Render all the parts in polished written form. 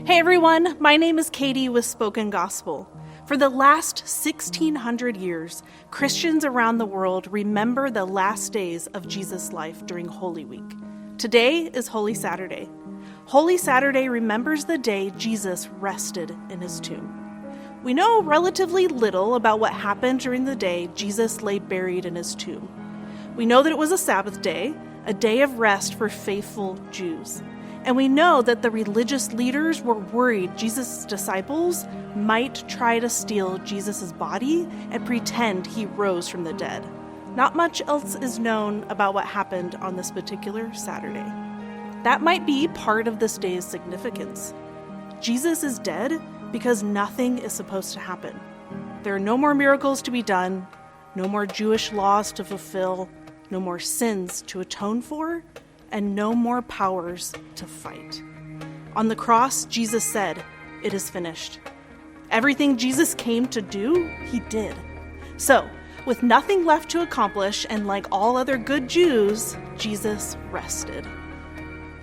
Hey everyone, my name is Katie with Spoken Gospel. For the last 1,600 years, Christians around the world remember the last days of Jesus' life during Holy Week. Today is Holy Saturday. Holy Saturday remembers the day Jesus rested in his tomb. We know relatively little about what happened during the day Jesus lay buried in his tomb. We know that it was a Sabbath day, a day of rest for faithful Jews. And we know that the religious leaders were worried Jesus' disciples might try to steal Jesus' body and pretend he rose from the dead. Not much else is known about what happened on this particular Saturday. That might be part of this day's significance. Jesus is dead because nothing is supposed to happen. There are no more miracles to be done, no more Jewish laws to fulfill, no more sins to atone for, and no more powers to fight. On the cross, Jesus said, "It is finished." Everything Jesus came to do, he did. So, with nothing left to accomplish, and like all other good Jews, Jesus rested.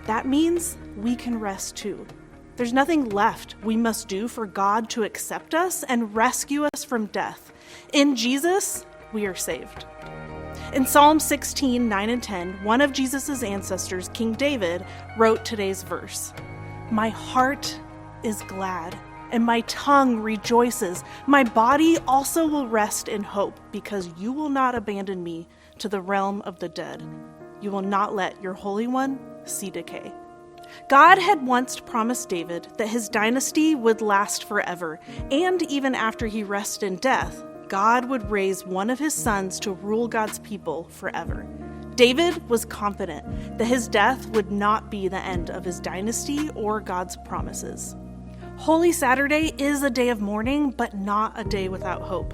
That means we can rest too. There's nothing left we must do for God to accept us and rescue us from death. In Jesus, we are saved. In Psalm 16, 9 and 10, one of Jesus' ancestors, King David, wrote today's verse. "My heart is glad, and my tongue rejoices. My body also will rest in hope, because you will not abandon me to the realm of the dead. You will not let your Holy One see decay." God had once promised David that his dynasty would last forever, and even after he rested in death, God would raise one of his sons to rule God's people forever. David was confident that his death would not be the end of his dynasty or God's promises. Holy Saturday is a day of mourning, but not a day without hope.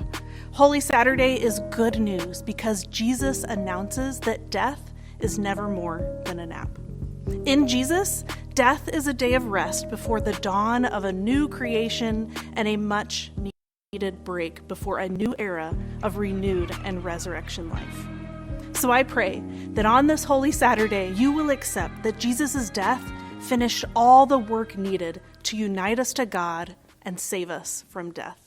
Holy Saturday is good news because Jesus announces that death is never more than a nap. In Jesus, death is a day of rest before the dawn of a new creation and a much needed break before a new era of renewed and resurrection life. So I pray that on this Holy Saturday, you will accept that Jesus' death finished all the work needed to unite us to God and save us from death.